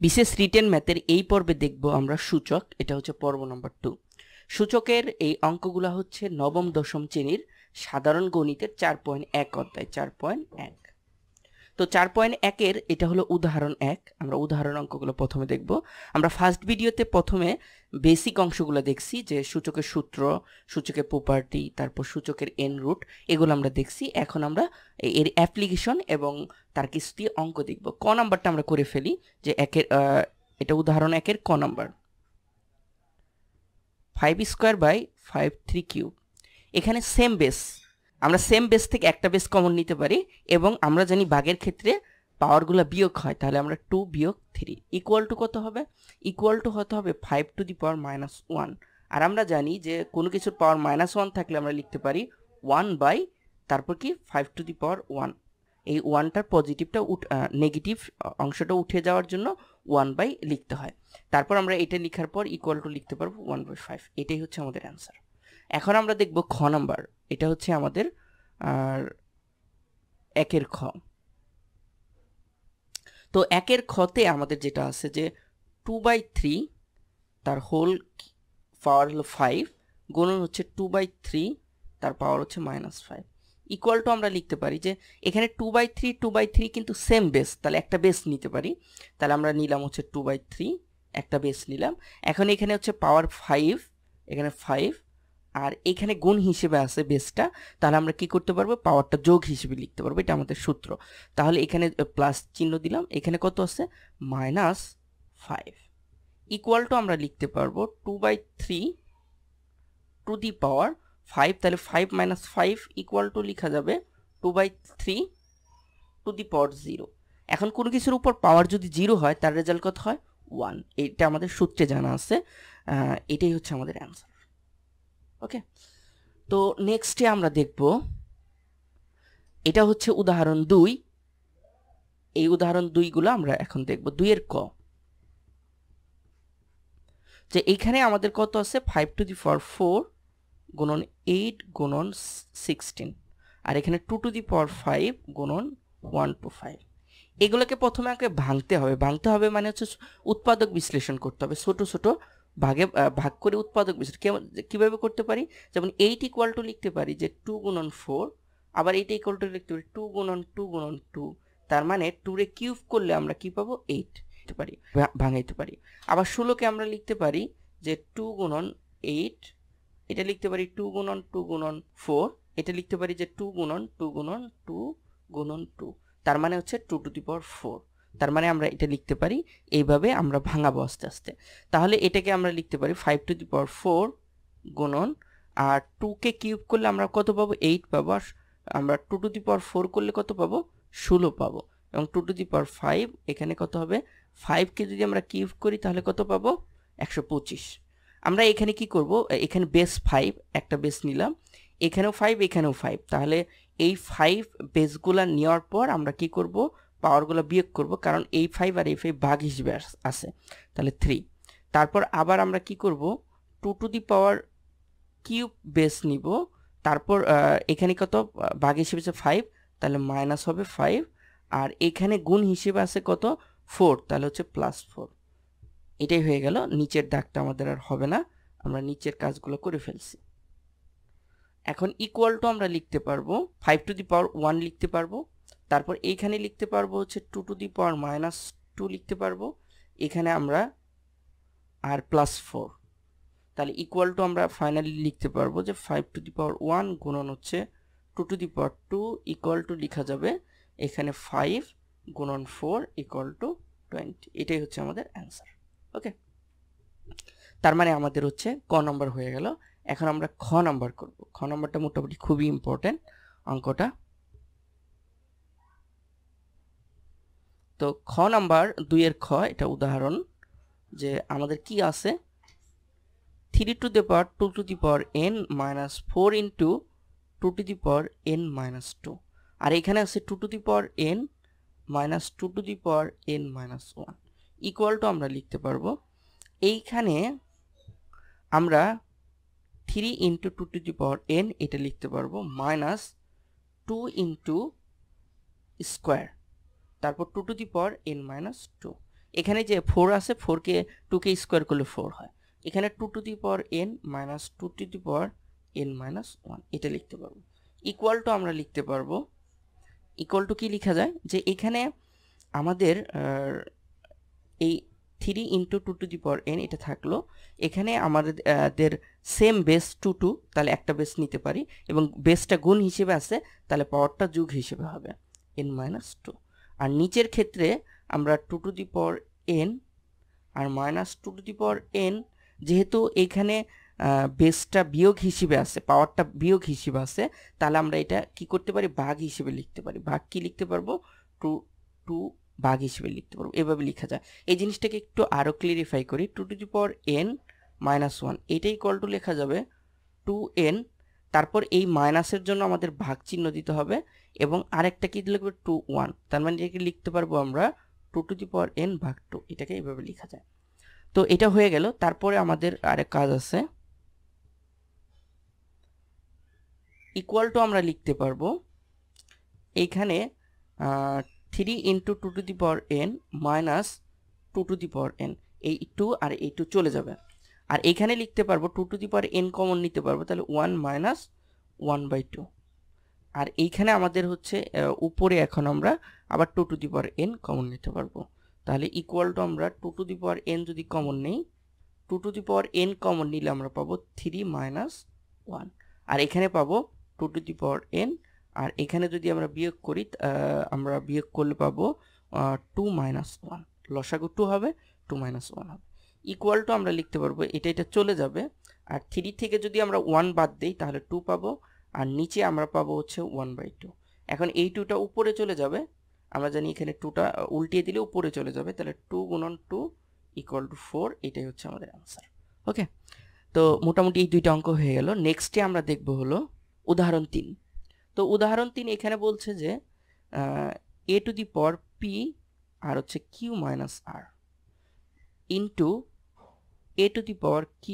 বিশেষ রিটেন ম্যাথের এই পর্বে দেখব আমরা সূচক। এটা হচ্ছে পর্ব নম্বর 2। সূচকের এই অঙ্কগুলো হচ্ছে নবম দশম শ্রেণীর সাধারণ গণিতের 4.1 অধ্যায় 4.1। তো 4.1 এর এটা হলো উদাহরণ 1। আমরা উদাহরণ অঙ্কগুলো প্রথমে দেখব। আমরা ফার্স্ট ভিডিওতে প্রথমে বেসিক অংশগুলো দেখছি, যে সূচকের সূত্র, সূচকের প্রপার্টি, তারপর সূচকের এন রুট, এগুলো আমরা দেখছি। এখন আমরা এর অ্যাপ্লিকেশন এবং তার কিছু অঙ্ক দেখব। ক নাম্বারটা আমরা করে ফেলি, যে একের এটা উদাহরণ 1 এর ক নাম্বার। 5² / 5 3³ এখানে সেম বেস, আমরা সেম বেস থেকে একটা বেস কমন নিতে পারি, এবং আমরা জানি ভাগের ক্ষেত্রে পাওয়ারগুলো বিয়োগ হয়, তাহলে আমরা 2 বিয়োগ 3 ইকুয়াল টু কত হবে? ইকুয়াল টু হতে হবে 5⁻⁻1। আর আমরা জানি যে কোনো কিছুর পাওয়ার -1 থাকলে আমরা লিখতে পারি 1 বাই তারপর কি 5⁻1। এই 1টার পজিটিভটা নেগেটিভ অংশটা উঠে যাওয়ার জন্য 1 বাই লিখতে হয়। তারপর আমরা এটা লেখার পর ইকুয়াল টু লিখতে পারবো 1/5। এটাই হচ্ছে আমাদের অ্যান্সার। এখন আমরা দেখব খ নাম্বার। এটা হচ্ছে আমাদের একের খ। তো একের খতে আমাদের যেটা আছে যে 2/3 তার হোল পাওয়ার হলো 5 গুণন হচ্ছে 2/3 তার পাওয়ার হচ্ছে -5 ইকুয়াল টু আমরা লিখতে পারি যে এখানে 2/3 কিন্তু সেম বেস, তাহলে একটা বেস নিতে পারি। তাহলে আমরা নিলাম হচ্ছে 2/3, একটা বেস নিলাম। এখন এখানে হচ্ছে পাওয়ার 5, এখানে 5, আর এখানে গুণ হিসেবে আছে বেসটা, তাহলে আমরা কি করতে পারবো? পাওয়ারটা যোগ হিসেবে লিখতে পারবো, এটা আমাদের সূত্র। তাহলে এখানে প্লাস চিহ্ন দিলাম, এখানে কত আছে? -5 ইকুয়াল টু আমরা লিখতে পারবো 2/3 টু দি পাওয়ার 5, তাহলে 5 - 5 ইকুয়াল টু লেখা যাবে 2/3 টু দি পাওয়ার 0। এখন কোনো কিছুর উপর পাওয়ার যদি 0 হয় তার রেজাল্ট কত হয়? 1। এটা আমাদের সূত্রে জানা আছে। এটাই হচ্ছে আমাদের অ্যান্সার। ওকে, তো নেক্সটে আমরা দেখব, এটা হচ্ছে উদাহরণ 2। এই উদাহরণ 2 গুলো আমরা এখন দেখব। 2 এর ক, যে এইখানে আমাদের কত আছে? 5⁴ গুণন 8 গুণন 16, আর এখানে 2⁵ গুণন 1/5। এগুলোকে প্রথমে আগে ভাঙতে হবে। ভাঙতে হবে মানে হচ্ছে উৎপাদক বিশ্লেষণ করতে হবে, ছোট ছোট ভাগে ভাগ করে উৎপাদক বিশ্লেষণ কিভাবে করতে পারি? যেমন 8 ইকুয়াল টু লিখতে পারি যে 2 গুণন 4, আবার 8 ইকুয়াল টু লিখতে পারি 2 গুণন 2 গুণন 2, তার মানে 2 রে কিউব করলে আমরা কি পাবো? 8 লিখতে পারি, ভাঙাইতে পারি। আবার 16কে আমরা লিখতে পারি যে 2 গুণন 8, এটা লিখতে পারি 2 গুণন 2 গুণন 4, এটা লিখতে পারি যে 2 গুণন 2 গুণন 2 গুণন 2, তার মানে হচ্ছে 2⁴। তার মানে আমরা এটা লিখতে পারি এইভাবে, আমরা ভাঙাবো আস্তে আস্তে। তাহলে এটাকে আমরা লিখতে পারি 5⁴ গুণন, আর 2 কে কিউব করলে আমরা কত পাবো? 8 পাবো। আর আমরা 2⁴ করলে কত পাবো? 16 পাবো। এবং 2⁵ এখানে কত হবে? 5 কে যদি আমরা কিউব করি তাহলে কত পাবো? 125। আমরা এখানে কি করব? এখানে বেস 5, একটা বেস নিলাম, এখানেও 5, এখানেও 5, তাহলে এই 5 বেসগুলা নেওয়ার পর আমরা কি করব? পাওয়ারগুলো বিয়োগ করব, কারণ এই 5 আর এই 5 ভাগ হিসেবে আছে, তাহলে 3। তারপর আবার আমরা কি করব? 2⁵ বেস নিব, তারপর এখানে কত ভাগ হিসেবে আছে 5, তাহলে মাইনাস হবে 5, আর এখানে গুণ হিসেবে আছে কত? 4, তাহলে হচ্ছে +4। এটাই হয়ে গেল। নিচের দাগটা আমাদের আর হবে না, আমরা নিচের কাজগুলো করে ফেলছি। এখন ইকুয়াল টু আমরা লিখতে পারবো 5⁻1 লিখতে পারবো, তারপর এইখানে লিখতে পারবো হচ্ছে 2⁻⁻2 লিখতে পারবো, এখানে আমরা আর +4, তাহলে ইকুয়াল টু আমরা ফাইনালি লিখতে পারবো যে 5⁻1 গুণন হচ্ছে 2⁻2 ইকুয়াল টু লেখা যাবে এখানে 5 গুণন 4 ইকুয়াল টু 20। এটাই হচ্ছে আমাদের অ্যান্সার। ওকে, তার মানে আমাদের হচ্ছে ক নম্বর হয়ে গেল। এখন আমরা খ নাম্বার করব। খ নাম্বারটা মোটামুটি খুবই ইম্পর্টেন্ট অঙ্কটা। তো খ নাম্বার 2 এর খ, এটা উদাহরণ, যে আমাদের কি আছে? 3⁻2⁴ - 4 ইন্টু 2⁻n - 2, আর এখানে আছে 2⁻n - 2⁻n - 1 ইকুয়াল টু আমরা লিখতে পারবো, এইখানে আমরা 3 ইন্টু 2⁻n এটা লিখতে পারবো -2 ইন্টু স্কোয়ার, তারপর 2⁻n - 2, এখানে যে 4 আছে 4 কে 2 কে স্কয়ার করলে 4 হয় এখানে 2 to the power n minus 2 to the power n minus 1 এটা লিখতে পারবো ইকুয়াল টু আমরা লিখতে পারবো ইকুয়াল টু কি লেখা যায় যে এখানে আমাদের এই 3 into 2 to the power n এটা থাকলো এখানে আমাদের সেম বেস 2 2 তাহলে একটা বেস নিতে পারি এবং বেসটা গুণ হিসেবে আছে তাহলে পাওয়ারটা যোগ হিসেবে হবে n মাইনাস 2 আর নিচের ক্ষেত্রে আমরা 2 টু দি পাওয়ার n আর minus 2 to the power n যেহেতু এখানে বেসটা বিয়োগ হিসেবে আছে পাওয়ারটা বিয়োগ হিসেবে আছে তাহলে আমরা এটা কি করতে পারি ভাগ হিসেবে লিখতে পারি ভাগ কি লিখতে পারবো 2 2 ভাগ হিসেবে লিখতে পারবো এভাবে লেখা যায় এই জিনিসটাকে একটু আরো ক্লিয়ারিফাই করি 2 to the power n minus 1 এটা ইকুয়াল টু লেখা যাবে 2n তারপর এই মাইনাসের জন্য আমাদের ভাগ চিহ্ন দিতে হবে এবং আরেকটা কি লিখবে 2 1 তার মানে এটাকে লিখতে পারবো আমরা 2 টু দি পাওয়ার n ভাগ 2 এটাকে এইভাবে লেখা যায় তো এটা হয়ে গেল তারপরে আমাদের আরেক কাজ আছে ইকুয়াল টু আমরা লিখতে পারবো এইখানে 3 into 2 to the power n minus 2 to the power n এই 2 আর এই 2 চলে যাবে আর এখানে লিখতে পারবো 2 to the power n common নিতে পারবো তাহলে 1 মাইনাস 1/2 আর এইখানে আমাদের হচ্ছে উপরে এখন আমরা আবার 2 to the power n common নিতে পারবো তাহলে ইকুয়াল টু আমরা 2 টু দি পাওয়ার n যদি কমন নেই 2 to the power n common নিলে আমরা পাবো 3 মাইনাস 1 আর এখানে পাবো 2 টু দি পাওয়ার n আর এখানে যদি আমরা বিয়োগ করি আমরা বিয়োগ করলে পাবো 2 মাইনাস 1 লসাগু 2 হবে 2 মাইনাস 1 হবে ইকুয়াল টু আমরা লিখতে পারবো এটা চলে যাবে আর 3 থেকে যদি আমরা 1 বাদ দেই তাহলে 2 পাবো আর নিচে আমরা পাবো হচ্ছে 1/2 এখন এই 2টা উপরে চলে যাবে আমরা জানি এখানে 2টা উল্টিয়ে দিলে উপরে চলে যাবে তাহলে 2 গুণন 2 ইকুয়াল টু 4 এটাই হচ্ছে আমাদের आंसर ওকে তো মোটামুটি এই দুইটা অঙ্ক হয়ে গেল নেক্সটে আমরা দেখব হলো উদাহরণ 3 তো উদাহরণ 3 এখানে বলছে যে a to the power p আর হচ্ছে q minus r into a to the power q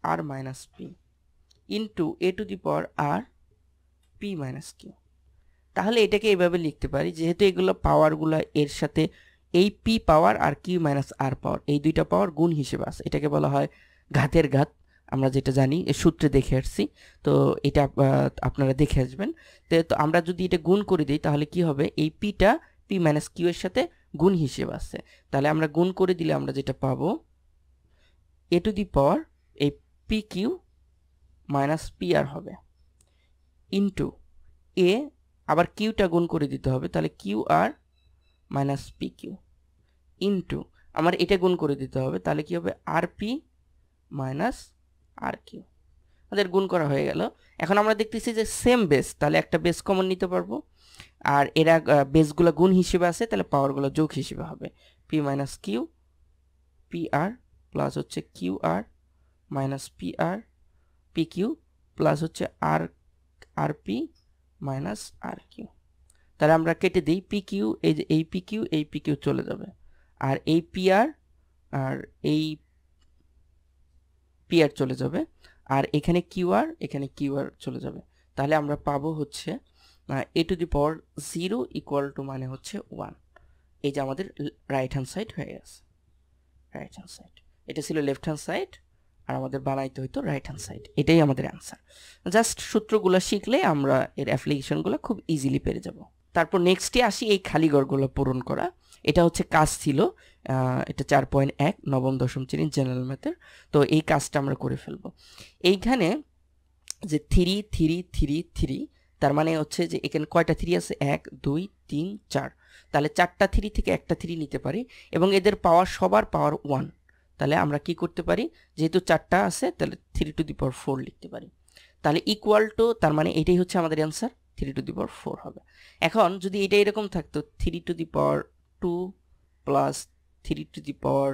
r minus p into a to the power r p minus q তাহলে এটাকে এইভাবে লিখতে পারি যেহেতু এগুলো পাওয়ারগুলো এর সাথে এই p পাওয়ার আর q মাইনাস r পাওয়ার এই দুইটা পাওয়ার গুণ হিসেবে আছে এটাকে বলা হয় ঘাতের ঘাত আমরা যেটা জানি এই সূত্রে দেখে আসছি তো এটা আপনারা দেখে আসবেন তো আমরা যদি এটা গুণ করে দেই তাহলে কি হবে এই p টা p মাইনাস q এর সাথে গুণ হিসেবে আছে তাহলে আমরা গুণ করে দিলে আমরা যেটা পাবো a টু দি পাওয়ার এই pq মাইনাস pr হবে ইনটু a আবার q টা গুণ করে দিতে হবে তাহলে qr মাইনাস pq ইনটু আমার এটা গুণ করে দিতে হবে তাহলে কি হবে rp মাইনাস rq আমাদের গুণ করা হয়ে গেল এখন আমরা দেখতেছি যে সেম বেস তাহলে একটা বেস কমন নিতে পারবো আর এরা বেসগুলো গুণ হিসেবে আছে তাহলে পাওয়ারগুলো যোগ হিসেবে হবে p minus q pr plus হচ্ছে qr minus pr pq plus হচ্ছে rp মাইনাস rq তাহলে আমরা কেটে দিই pq এই যে এই pq চলে যাবে আর এই pr আর এই pr চলে যাবে আর এখানে qr চলে যাবে তাহলে আমরা পাবো হচ্ছে a to the power 0 equal to মানে হচ্ছে 1 এই যে আমাদের রাইট হ্যান্ড সাইড হয়ে গেছে রাইট হ্যান্ড সাইড এটা ছিল লেফট হ্যান্ড সাইড আর আমাদের বানাইতে হইতো রাইট হ্যান্ড সাইড এটাই আমাদের आंसर জাস্ট সূত্রগুলো শিখলে আমরা এর অ্যাপ্লিকেশনগুলো খুব ইজিলি পেরে যাব তারপর নেক্সটে আসি এই খালি ঘরগুলো পূরণ করা এটা হচ্ছে কাজ ছিল এটা 4.1 নবম দশম শ্রেণীর জেনারেল ম্যাথের তো এই কাজটা আমরা করে ফেলবো এইখানে যে 3 3 3 3 তার মানে হচ্ছে যে এখানে কয়টা 3 আছে 1 2 3 4 তাহলে চারটা 3 থেকে একটা 3 নিতে পারি এবং এদের পাওয়ার সবার পাওয়ার 1 তাহলে আমরা কি করতে পারি যেহেতু চারটা আছে তাহলে 3 টু দি পাওয়ার 4 লিখতে পারি তাহলে ইকুয়াল টু তার মানে এটাই হচ্ছে আমাদের आंसर 3 টু দি পাওয়ার 4 হবে এখন যদি এটা এরকম থাকতো 3 to the power 2 plus 3 to the power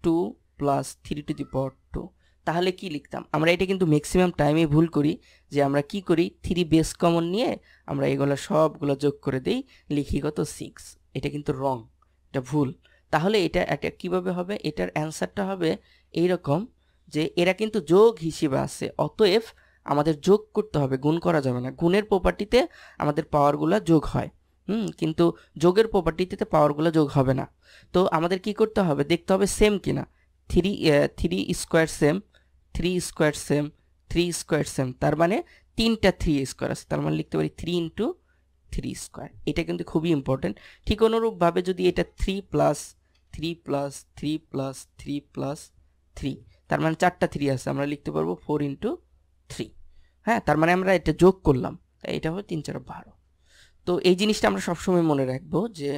2 plus 3 to the power 2 তাহলে কি লিখতাম আমরা এটা কিন্তু ম্যাক্সিমাম টাইমে ভুল করি যে আমরা কি করি 3 বেস কমন নিয়ে আমরা এগুলা সবগুলো যোগ করে দেই লিখি কত 6 এটা কিন্তু রং এটা ভুল তাহলে এটা কিভাবে হবে এটার অ্যানসারটা হবে এই রকম যে এরা কিন্তু যোগ হিসেবে আছে অতএব আমাদের যোগ করতে হবে গুণ করা যাবে না গুণের প্রপার্টিতে আমাদের পাওয়ারগুলো যোগ হয় কিন্তু যোগের প্রপার্টিতে পাওয়ারগুলো যোগ হবে না। তো আমাদের কি করতে হবে, দেখতে হবে সেম কিনা। 3 square same, 3 square same, 3 square same, তার মানে 3টা 3 স্কোয়ার আছে, তার মানে লিখতে পারি 3 ইন্টু 3 স্কোয়ার। এটা কিন্তু খুবই ইম্পর্টেন্ট। ঠিক অনুরূপভাবে যদি এটা 3 প্লাস 3 প্লাস 3 প্লাস 3 প্লাস 3, তার মানে 4টা 3 আছে, আমরা লিখতে পারবো 4 ইন্টু 3। হ্যাঁ, তার মানে আমরা এটা যোগ করলাম, তাই এটা হবে 3 4 12। তো এই জিনিসটা আমরা সবসময় মনে রাখবো যে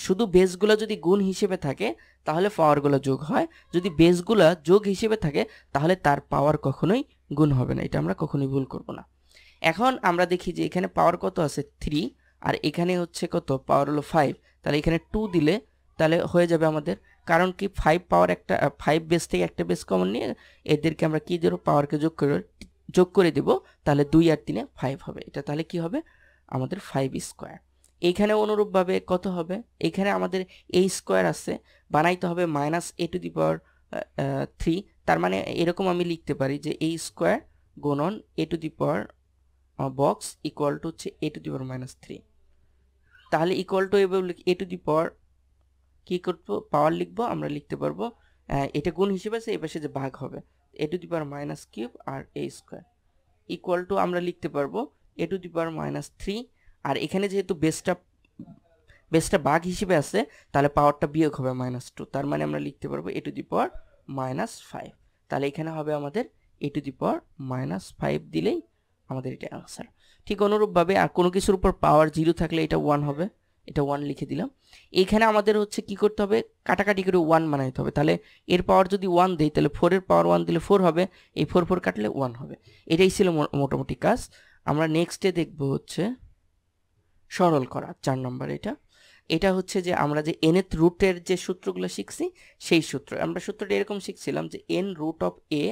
শুধু বেসগুলো যদি গুণ হিসেবে থাকে তাহলে পাওয়ারগুলো যোগ হয়, যদি বেসগুলো যোগ হিসেবে থাকে তাহলে তার পাওয়ার কখনোই গুণ হবে না। এটা আমরা কখনোই ভুল করব না। এখন আমরা দেখি যে এখানে পাওয়ার কত আছে 3, আর এখানে হচ্ছে কত পাওয়ার হলো 5, তাহলে এখানে 2 দিলে তাহলে হয়ে যাবে আমাদের, কারণ কি 5 পাওয়ার একটা 5 বেস থেকে একটা বেস কমন নিয়ে এদেরকে আমরা কি দেবো, পাওয়ারকে যোগ করে দেব, তাহলে 2 আর 3 5 হবে। এটা তাহলে কি হবে আমাদের 5 স্কোয়ার। এইখানে অনুরূপভাবে কত হবে, এখানে আমাদের a স্কোয়ার আছে, বানাইতে হবে minus a to the power 3, তার মানে এরকম আমি লিখতে পারি যে a স্কোয়ার গুণন a to the power box equal to হচ্ছে a to the power minus 3। তাহলে equal to a to the power কি করবো, পাওয়ার লিখবো, আমরা লিখতে পারবো এটা গুণ হিসেবে আছে, এই পাশে যে ভাগ হবে a to the power minus cube আর a স্কোয়ার ইকুয়াল টু আমরা লিখতে পারবো a to the power minus 3, আর এখানে যেহেতু বেসটা ভাগ হিসেবে আছে তাহলে পাওয়ারটা বিয়োগ হবে -2, তার মানে আমরা লিখতে পারবো a টু দি পাওয়ার -5। তাহলে এখানে হবে আমাদের a টু দি পাওয়ার -5 দিলেই আমাদের এটা आंसर। ঠিক অনুরূপভাবে আর কোনো কিছুর উপর পাওয়ার 0 থাকলে এটা 1 হবে, এটা 1 লিখে দিলাম। এইখানে আমাদের হচ্ছে কি করতে হবে, কাটাকাটি করে 1 বানাইতে হবে। তাহলে এর পাওয়ার যদি 1 দেই তাহলে 4 এর পাওয়ার 1 দিলে 4 হবে, এই 4 4 কাটলে 1 হবে। এটাই ছিল মোটামুটি কাজ। আমরা নেক্সটে দেখব হচ্ছে সরল করা 4 নম্বর। এটা হচ্ছে যে আমরা যে nth রুটের যে সূত্রগুলো শিখছি সেই সূত্র, আমরা সূত্রটা এরকম শিখছিলাম যে n root of a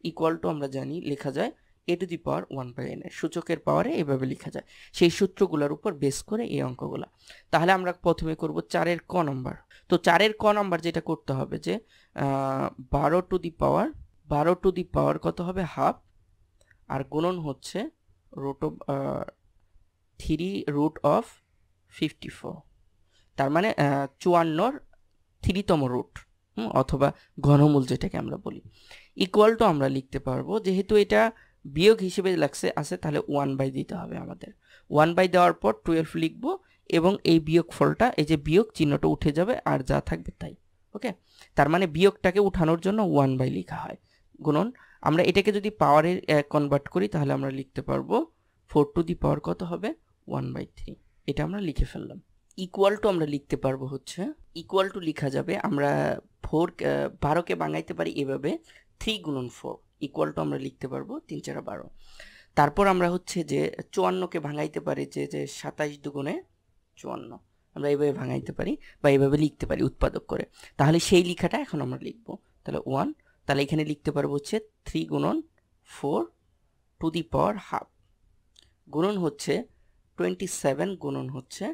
equal to আমরা জানি লেখা যায় a to the power 1/n, সূচকের পাওয়ারে এভাবে লেখা যায়। সেই সূত্রগুলোর উপর বেস করে এই অঙ্কগুলো। তাহলে আমরা প্রথমে করব 4-এর ক নম্বর। তো 4-এর ক নম্বর যেটা করতে হবে যে 12 টু দি পাওয়ার কত হবে হাফ, আর গুণন হচ্ছে রুট অফ 3 রুট অফ 54, তার মানে 54-র 3তম রুট, অথবা ঘনমূল যেটাকে আমরা বলি, ইকুয়াল টু আমরা লিখতে পারবো, যেহেতু এটা বিয়োগ হিসেবে লাগছে আছে তাহলে 1/, দিতে হবে আমাদের। 1/, দেওয়ার পর 12 লিখবো এবং এই বিয়োগ ফলটা, এই যে বিয়োগ চিহ্নটা উঠে যাবে আর যা থাকবে তাই। ওকে, তার মানে বিয়োগটাকে উঠানোর জন্য 1/, লেখা হয়। গুণন আমরা এটাকে যদি পাওয়ারে কনভার্ট করি তাহলে আমরা লিখতে পারবো 4 টু দি পাওয়ার কত হবে 1/3। এটা আমরা লিখে ফেললাম। ইকুয়াল টু আমরা লিখতে পারবো হচ্ছে, ইকুয়াল টু লেখা যাবে, আমরা 12কে ভাঙাইতে পারি এভাবে 3 গুণন 4 ইকুয়াল টু আমরা লিখতে পারবো 3 4 12। তারপর আমরা হচ্ছে যে 54কে ভাঙাইতে পারি যে 27 দুগুণে 54, আমরা এইভাবে ভাঙাইতে পারি বা এইভাবে লিখতে পারি উৎপাদক করে। তাহলে সেই লেখাটা এখন আমরা লিখবো, তাহলে 1, তাহলে এখানে লিখতে পারবো হচ্ছে 3 গুণন 4 টু দি পাওয়ার হাফ, গুণন হচ্ছে 27 গুণন হচ্ছে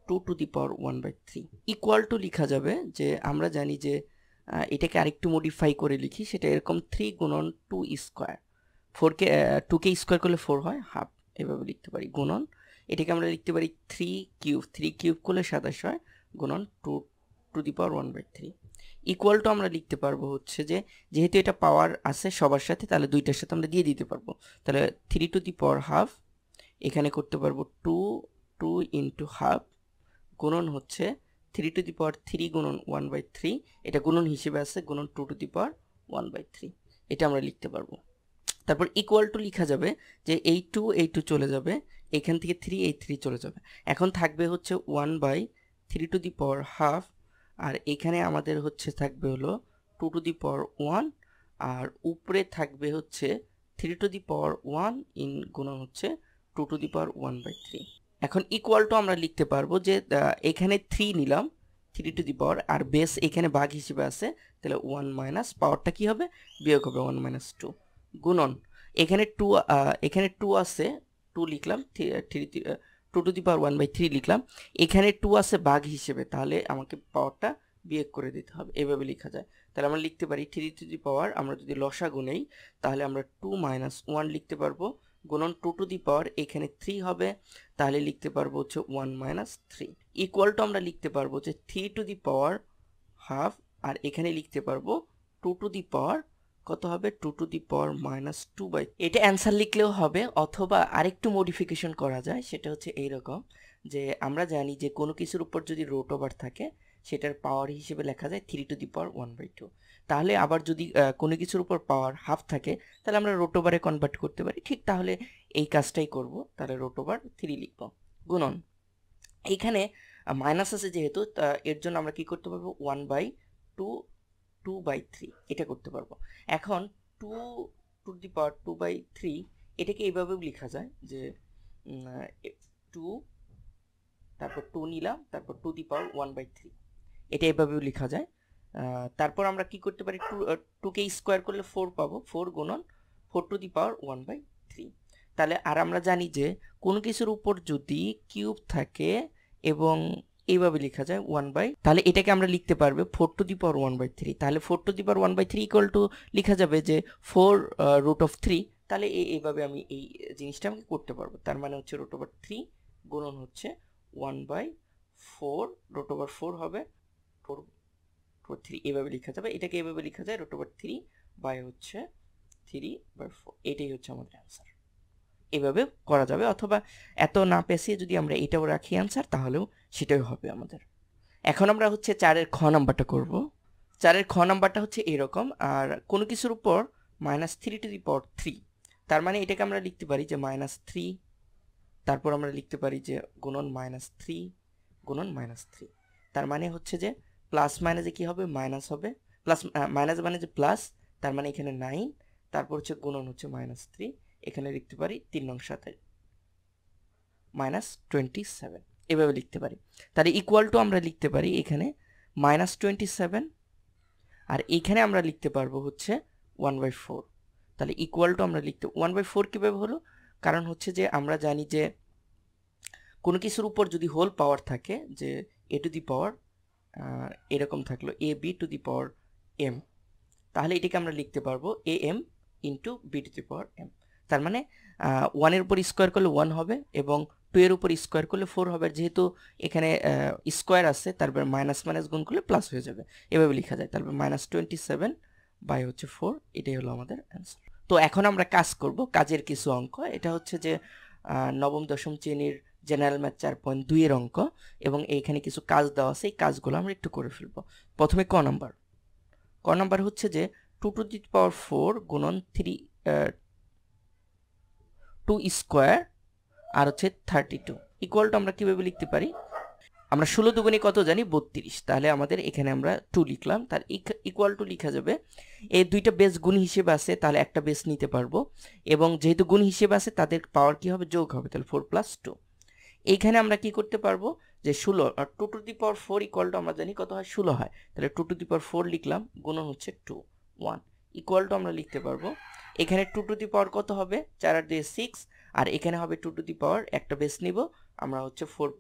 2 to the power 1/3 equal to লেখা যাবে যে আমরা জানি যে এটাকে আরেকটু মডিফাই করে লিখি, সেটা এরকম 3 গুণন 2 স্কোয়ার, 4কে 2কে স্কোয়ার করলে 4 হয়, হাফ এভাবে লিখতে পারি। গুণন এটাকে আমরা লিখতে পারি 3 কিউব করলে 27 হয়, গুণন 2 to the power 1/3 equal to আমরা লিখতে পারবো হচ্ছে যে যেহেতু এটা পাওয়ার আছে সবার সাথে তাহলে দুইটার সাথে আমরা দিয়ে দিতে পারবো, তাহলে 3 টু দি পাওয়ার হাফ, এখানে করতে পারবো 2 ইন্টু হাফ, গুণন হচ্ছে 3 টু দি পাওয়ার 3 গুণন 1/3, এটা গুণন হিসেবে আছে, গুণন 2 টু দি পাওয়ার 1/3, এটা আমরা লিখতে পারবো। তারপর ইকুয়াল টু লেখা যাবে যে এই 2 চলে যাবে, এখান থেকে 3 এই 3 চলে যাবে, এখন থাকবে হচ্ছে 1/3 টু দি পাওয়ার হাফ, আর এখানে আমাদের হচ্ছে থাকবে হলো 2 টু দি পাওয়ার 1, আর উপরে থাকবে হচ্ছে 3 টু দি পাওয়ার 1 ইন গুণন হচ্ছে 2 টু দি পাওয়ার 1/3। এখন ইকুয়াল টু আমরা লিখতে পারবো যে এখানে 3 নিলাম 3 to the power, R base এখানে ভাগ হিসেবে আছে, তাহলে 1 মাইনাস পাওয়ারটা কি হবে বিয়োগ হবে 1 - 2, গুণন এখানে 2 আছে, 2 লিখলাম, 2 টু দি পাওয়ার 1/3 লিখলাম, এখানে 2 আছে ভাগ হিসেবে, তাহলে আমাকে পাওয়ারটা বিয়োগ করে দিতে হবে, এভাবে লেখা যায়। তাহলে আমরা লিখতে পারি 3 টু দি পাওয়ার, আমরা যদি লসাগু নেই তাহলে আমরা 2 - 1 লিখতে পারবো, গুণন 2 টু দি পাওয়ার এখানে 3 হবে, তাহলে লিখতে পারবো হচ্ছে 1 মাইনাস 3 ইকুয়াল টু আমরা লিখতে পারবো হচ্ছে 3 টু দি পাওয়ার হাফ, আর এখানে লিখতে পারবো 2 টু দি পাওয়ার কত হবে 2 টু দি পাওয়ার মাইনাস 2/। এটা অ্যান্সার লিখলেও হবে, অথবা আরেকটু মডিফিকেশন করা যায়, সেটা হচ্ছে এইরকম যে আমরা জানি যে কোনো কিছুর উপর যদি রুট ওভার থাকে সেটার পাওয়ার হিসেবে লেখা যায় 3 টু দি পাওয়ার 1/2। তাহলে আবার যদি কোনো কিছুর উপর পাওয়ার হাফ থাকে তাহলে আমরা রুট ওভারে কনভার্ট করতে পারি, ঠিক তাহলে এই কাজটাই করব। তাহলে রুট ওভার 3 লিখব। গুণন এইখানে মাইনাস আছে যেহেতু, এর জন্য আমরা কি করতে পারবো 1/2 2/3 এটা করতে পারবো। এখন 2 টু দি পাওয়ার 2/3 এটাকে এইভাবেও লেখা যায় যে 2 তারপর 2 নিলাম, তারপর 2 দি পাওয়ার 1/3 এটা এইভাবেও লেখা যায়। তারপর আমরা কি করতে পারি 2 কে স্কোয়ার করলে 4 পাবো, 4 গুণন 4 টু দি পাওয়ার 1/3। তাহলে আর আমরা জানি যে কোনো কিছুর উপর যদি কিউব থাকে এবং এইভাবে লেখা যায় 1/, তাহলে এটাকে আমরা লিখতে পারবে 4 টু দি পাওয়ার 1/3। তাহলে 4 two the power 1/3 equal to লেখা যাবে যে 4 রুট অফ 3। তাহলে এইভাবে আমি এই জিনিসটা আমাকে করতে পারবো। তার মানে হচ্ছে রুট ওভার 3 গুণন হচ্ছে 1/4 রুট ওভার 4 হবে 4/3 এভাবে লেখা যাবে। এটাকে এভাবে লেখা যায় রুট ওভার 3 বাই হচ্ছে 3/4। এটাই হচ্ছে আমাদের অ্যান্সার। এভাবে করা যাবে, অথবা এত না পেছিয়ে যদি আমরা এটাও রাখি অ্যান্সার তাহলেও সেটাই হবে আমাদের। এখন আমরা হচ্ছে 4-এর খ নাম্বারটা করব। 4-এর খ নাম্বারটা হচ্ছে এরকম, আর কোনো কিছুর উপর -3 টু দি পাওয়ার 3, তার মানে এটাকে আমরা লিখতে পারি যে -3, তারপর আমরা লিখতে পারি যে গুণন -3 গুণন -3। তার মানে হচ্ছে যে প্লাস মাইনাসে কি হবে মাইনাস হবে, প্লাস মাইনাস মানে যে প্লাস, তার মানে এখানে 9, তারপর হচ্ছে গুণন হচ্ছে -3, এখানে লিখতে পারি 3 নং 7 -27 এভাবে লিখতে পারি। তাহলে ইকুয়াল টু আমরা লিখতে পারি এখানে -27, আর এখানে আমরা লিখতে পারবো হচ্ছে 1/4। তাহলে ইকুয়াল টু আমরা লিখতে 1/4 কিভাবে হলো, কারণ হচ্ছে যে আমরা জানি যে কোনো কিছুর উপর যদি হোল পাওয়ার থাকে, যে a টু দি পাওয়ার এরকম থাকলো ab two the power m, তাহলে এটাকে আমরা লিখতে পারবো am into b two the power m। তার মানে 1 এর উপর স্কোয়ার করলে 1 হবে এবং 2 এর উপর স্কোয়ার করলে 4 হবে, যেহেতু এখানে স্কোয়ার আছে তারপর মাইনাস মাইনাস গুণ করলে প্লাস হয়ে যাবে, এভাবে লেখা যায়। তারপর -27 বাই হচ্ছে 4, এটাই হলো আমাদের অ্যান্সার। তো এখন আমরা কাজ করব, কাজের কিছু অঙ্ক। এটা হচ্ছে যে নবম দশম শ্রেণীর জেনারেল ম্যাথ 4.2 এর অঙ্ক, এবং এইখানে কিছু কাজ দেওয়া আছে, এই কাজগুলো আমরা একটু করে ফেলবো। প্রথমে ক নাম্বার হচ্ছে যে 2 টু দি পাওয়ার 4 গুণন 2 স্কোয়ার আর হচ্ছে 32 ইকুয়াল টু আমরা কিভাবে লিখতে পারি, আমরা 16 দুগুণে কত জানি 32, তাহলে আমাদের এখানে আমরা 2 লিখলাম, তার ইকুয়াল টু লেখা যাবে এই দুইটা বেস গুণ হিসেবে আছে, তাহলে একটা বেস নিতে পারবো, এবং যেহেতু গুণ হিসেবে আছে তাদের পাওয়ার কি হবে যোগ হবে, তাহলে 4 + 2। এইখানে আমরা কি করতে পারবো যে 16 আর 2 to the power 4 equal to আমরা জানি কত হয় 16 হয়, তাহলে 2 টু দি পাওয়ার 4 লিখলাম, গুণন হচ্ছে 2 1 ইকুয়াল টু আমরা লিখতে পারবো এখানে 2 টু দি পাওয়ার কত হবে 4 আর 2 6, আর এখানে হবে 2 টু দি পাওয়ার একটা বেস নিব আমরা হচ্ছে 4 +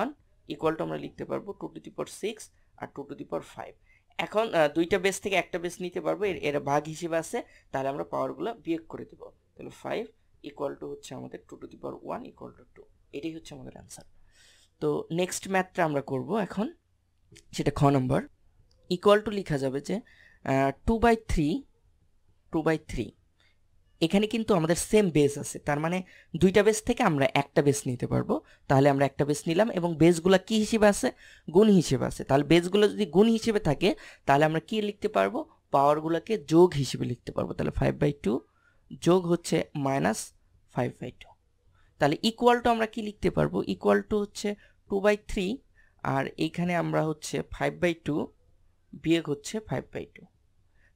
1 ইকুয়াল টু আমরা লিখতে পারবো 2 to the power 6 R 2 to the পাওয়ার 5। এখন দুইটা বেস থেকে একটা বেস নিতে পারবো, এর ভাগ হিসেবে আছে, তাহলে আমরা পাওয়ারগুলো বিয়োগ করে দেব, তাহলে 5 ইকুয়াল টু হচ্ছে আমাদের 2 to the power 1 equal to 2, এটাই হচ্ছে আমাদের অ্যান্সার। তো নেক্সট ম্যাথটা আমরা করব এখন, সেটা খ নম্বর। ইকুয়াল টু লেখা যাবে যে 2/3 এখানে কিন্তু আমাদের সেম বেস আছে, তার মানে দুইটা বেস থেকে আমরা একটা বেস নিতে পারবো, তাহলে আমরা একটা বেস নিলাম এবং বেসগুলো কি হিসেবে আছে গুণ হিসেবে আছে, তাহলে বেসগুলো যদি গুণ হিসেবে থাকে তাহলে আমরা কি লিখতে পারবো পাওয়ারগুলোকে যোগ হিসেবে লিখতে পারবো, তাহলে 5/2 যোগ হচ্ছে -5/2, তাহলে ইকুয়াল টু আমরা কি লিখতে পারবো ইকুয়াল টু হচ্ছে 2/3, আর এইখানে আমরা হচ্ছে 5/2 বিয়োগ হচ্ছে 5/2,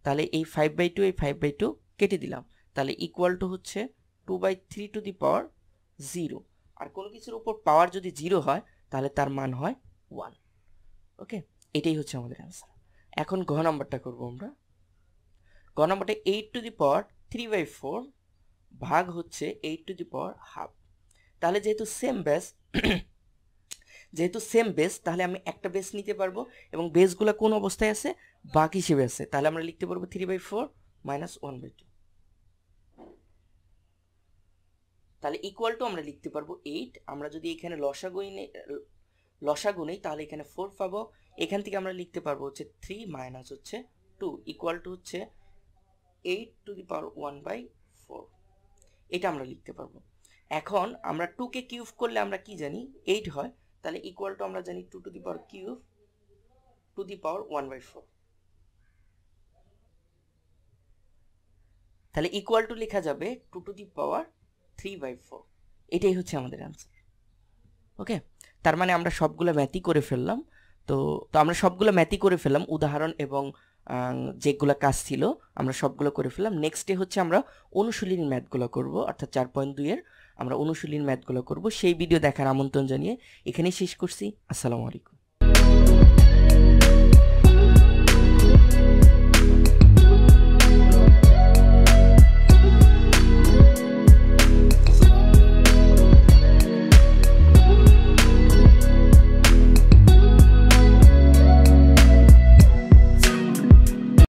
তাহলে এই 5/2 এই 5/2 কেটে দিলাম, তাহলে ইকুয়াল টু হচ্ছে 2/3 টু দি পাওয়ার 0, আর কোনো কিছুর উপর পাওয়ার যদি 0 হয় তাহলে তার মান হয় 1। ওকে, এটাই হচ্ছে আমাদের অ্যান্সার। এখন ঘ নাম্বারটা করব আমরা। ঘ নাম্বারটা 8 টু দি পাওয়ার 3/4 ভাগ হচ্ছে 8 টু দি পাওয়ার হাফ। তাহলে যেহেতু সেম বেস তাহলে আমি একটা বেস নিতে পারবো, এবং বেসগুলো কোন অবস্থায় আছে ভাগ হিসেবে আছে, তাহলে আমরা লিখতে পারবো 3/4 - 1/2। তাহলে ইকুয়াল টু আমরা লিখতে পারবো 8। আমরা যদি এখানে লসাগু নেই তাহলে এখানে 4 পাবো। এখান থেকে আমরা লিখতে পারবো হচ্ছে 3 মাইনাস হচ্ছে 2 ইকুয়াল টু হচ্ছে 8⁴ এটা আমরা লিখতে পারবো। এখন আমরা 2 কে কিউব করলে আমরা কি জানি 8 হয়, তাহলে ইকুয়াল টু আমরা জানি 2³ টু দি পাওয়ার 1/4। তাহলে ইকুয়াল টু লেখা যাবে 2⁴ এটাই হচ্ছে আমাদের অ্যান্সার। ওকে, তার মানে আমরা সবগুলো ম্যাথই করে ফেললাম। তো আমরা সবগুলো ম্যাথই করে ফেললাম, উদাহরণ এবং যেগুলো কাজ ছিল আমরা সবগুলো করে ফেললাম। নেক্সট ডে হচ্ছে আমরা অনুশীলনী ম্যাথগুলো করব, অর্থাৎ 4.2 এর আমরা অনুশীলনী ম্যাথগুলো করব। সেই ভিডিও দেখার আমন্ত্রণ জানিয়ে এখানেই শেষ করছি। আসসালামু আলাইকুম।